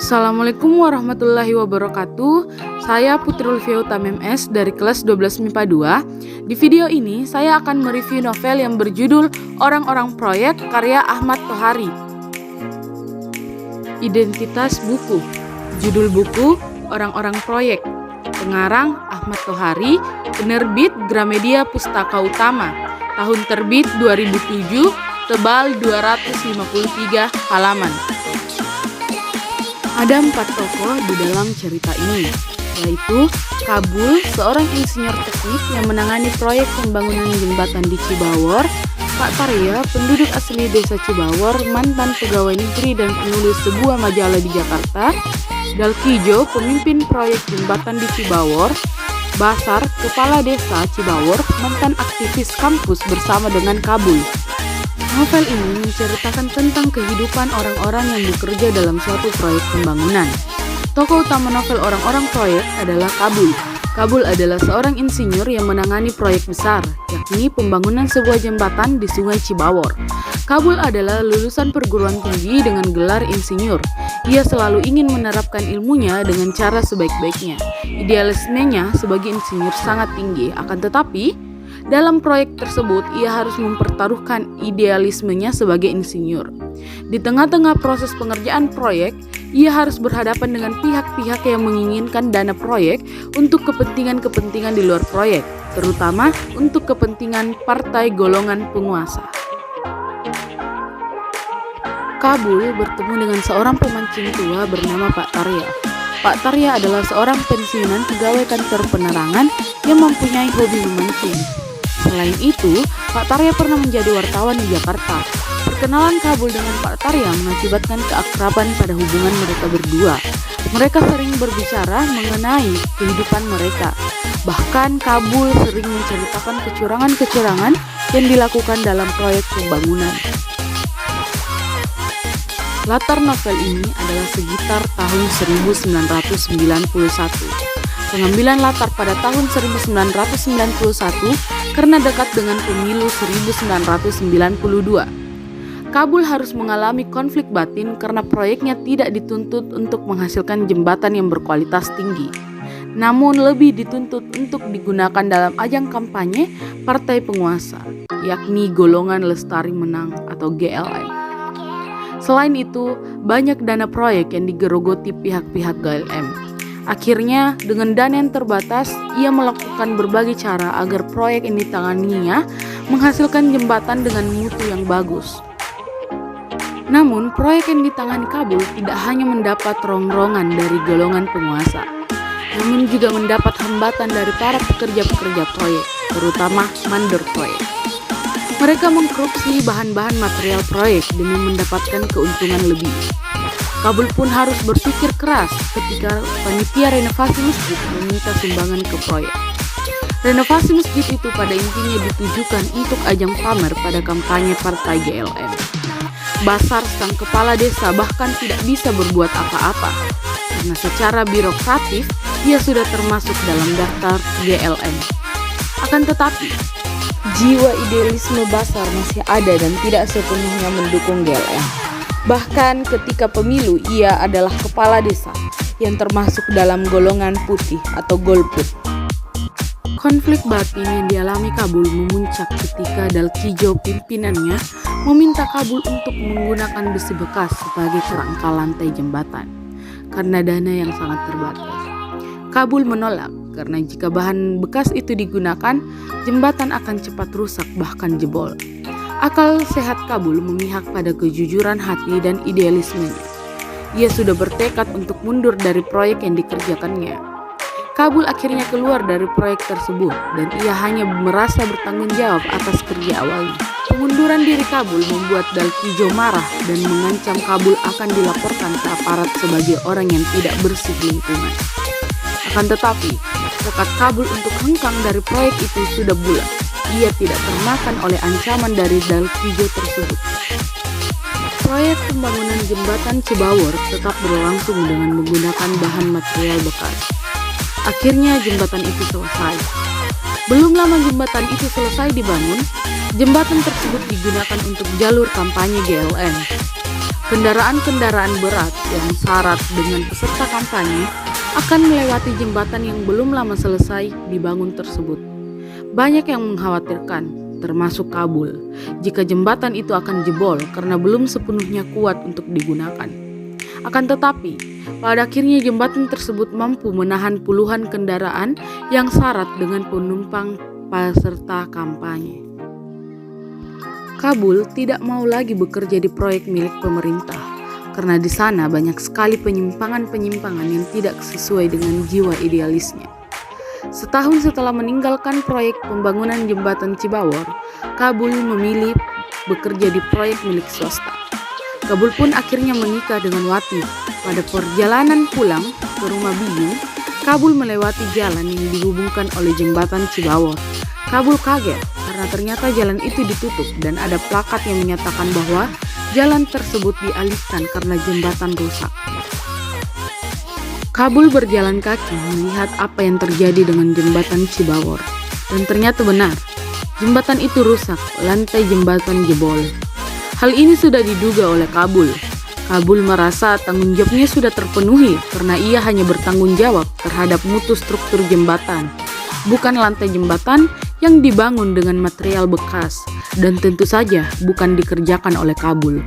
Assalamualaikum warahmatullahi wabarakatuh. Saya Putri Ulfia Utami MS dari kelas 12 MIPA 2. Di video ini saya akan mereview novel yang berjudul Orang-Orang Proyek karya Ahmad Tohari. Identitas buku. Judul buku Orang-Orang Proyek. Pengarang Ahmad Tohari, penerbit Gramedia Pustaka Utama. Tahun terbit 2007, tebal 253 halaman. Ada 4 tokoh di dalam cerita ini, yaitu Kabul, seorang insinyur teknik yang menangani proyek pembangunan jembatan di Cibawor, Pak Tarya, penduduk asli desa Cibawor, mantan pegawai negeri dan penulis sebuah majalah di Jakarta, Dalkijo, pemimpin proyek jembatan di Cibawor, Basar, kepala desa Cibawor, mantan aktivis kampus bersama dengan Kabul. Novel ini menceritakan tentang kehidupan orang-orang yang bekerja dalam suatu proyek pembangunan. Tokoh utama novel Orang-Orang Proyek adalah Kabul. Kabul adalah seorang insinyur yang menangani proyek besar, yakni pembangunan sebuah jembatan di Sungai Cibawor. Kabul adalah lulusan perguruan tinggi dengan gelar insinyur. Ia selalu ingin menerapkan ilmunya dengan cara sebaik-baiknya. Idealismenya sebagai insinyur sangat tinggi, akan tetapi dalam proyek tersebut, ia harus mempertaruhkan idealismenya sebagai insinyur. Di tengah-tengah proses pengerjaan proyek, ia harus berhadapan dengan pihak-pihak yang menginginkan dana proyek untuk kepentingan-kepentingan di luar proyek, terutama untuk kepentingan partai golongan penguasa. Kabul bertemu dengan seorang pemancing tua bernama Pak Tarya. Pak Tarya adalah seorang pensiunan pegawai kantor penerangan yang mempunyai hobi memancing. Selain itu, Pak Tarya pernah menjadi wartawan di Jakarta. Perkenalan Kabul dengan Pak Tarya mengakibatkan keakraban pada hubungan mereka berdua. Mereka sering berbicara mengenai kehidupan mereka. Bahkan Kabul sering menceritakan kecurangan-kecurangan yang dilakukan dalam proyek pembangunan. Latar novel ini adalah sekitar tahun 1991. Pengambilan latar pada tahun 1991 karena dekat dengan pemilu 1992. Kabul harus mengalami konflik batin karena proyeknya tidak dituntut untuk menghasilkan jembatan yang berkualitas tinggi, namun lebih dituntut untuk digunakan dalam ajang kampanye partai penguasa, yakni Golongan Lestari Menang atau GLM. Selain itu, banyak dana proyek yang digerogoti pihak-pihak GLM. Akhirnya, dengan dana yang terbatas, ia melakukan berbagai cara agar proyek yang ditanganinya menghasilkan jembatan dengan mutu yang bagus. Namun, proyek yang ditangani Kabul tidak hanya mendapat rongrongan dari golongan penguasa, namun juga mendapat hambatan dari para pekerja-pekerja proyek, terutama mandor proyek. Mereka mengkorupsi bahan-bahan material proyek demi mendapatkan keuntungan lebih. Kabul pun harus berpikir keras ketika panitia renovasi masjid meminta sumbangan ke proyek. Renovasi masjid itu pada intinya ditujukan untuk ajang pamer pada kampanye partai GLM. Basar, sang kepala desa, bahkan tidak bisa berbuat apa-apa karena secara birokratif ia sudah termasuk dalam daftar GLM. Akan tetapi, jiwa idealisme Basar masih ada dan tidak sepenuhnya mendukung GLM. Bahkan ketika pemilu, ia adalah kepala desa yang termasuk dalam golongan putih atau golput. Konflik batin yang dialami Kabul memuncak ketika Dalkijo pimpinannya meminta Kabul untuk menggunakan besi bekas sebagai kerangka lantai jembatan karena dana yang sangat terbatas. Kabul menolak karena jika bahan bekas itu digunakan, jembatan akan cepat rusak bahkan jebol. Akal sehat Kabul memihak pada kejujuran hati dan idealismenya. Ia sudah bertekad untuk mundur dari proyek yang dikerjakannya. Kabul akhirnya keluar dari proyek tersebut dan ia hanya merasa bertanggung jawab atas kerja awalnya. Pengunduran diri Kabul membuat Dalkijo marah dan mengancam Kabul akan dilaporkan ke aparat sebagai orang yang tidak bersih lingkungan. Akan tetapi, tekad Kabul untuk hengkang dari proyek itu sudah bulat. Ia tidak termakan oleh ancaman dari Dalkijo tersebut. Proyek pembangunan jembatan Cibawor tetap berlangsung dengan menggunakan bahan material bekas. Akhirnya jembatan itu selesai. Belum lama jembatan itu selesai dibangun, jembatan tersebut digunakan untuk jalur kampanye GLN. Kendaraan-kendaraan berat yang syarat dengan peserta kampanye akan melewati jembatan yang belum lama selesai dibangun tersebut. Banyak yang mengkhawatirkan, termasuk Kabul, jika jembatan itu akan jebol karena belum sepenuhnya kuat untuk digunakan. Akan tetapi, pada akhirnya jembatan tersebut mampu menahan puluhan kendaraan yang syarat dengan penumpang peserta kampanye. Kabul tidak mau lagi bekerja di proyek milik pemerintah, karena di sana banyak sekali penyimpangan-penyimpangan yang tidak sesuai dengan jiwa idealisnya. Setahun setelah meninggalkan proyek pembangunan jembatan Cibawor, Kabul memilih bekerja di proyek milik swasta. Kabul pun akhirnya menikah dengan Wati. Pada perjalanan pulang ke rumah Biyu, Kabul melewati jalan yang dihubungkan oleh jembatan Cibawor. Kabul kaget karena ternyata jalan itu ditutup dan ada plakat yang menyatakan bahwa jalan tersebut dialihkan karena jembatan rusak. Kabul berjalan kaki melihat apa yang terjadi dengan jembatan Cibawor. Dan ternyata benar, jembatan itu rusak, lantai jembatan jebol. Hal ini sudah diduga oleh Kabul. Kabul merasa tanggung jawabnya sudah terpenuhi karena ia hanya bertanggung jawab terhadap mutu struktur jembatan, bukan lantai jembatan yang dibangun dengan material bekas dan tentu saja bukan dikerjakan oleh Kabul.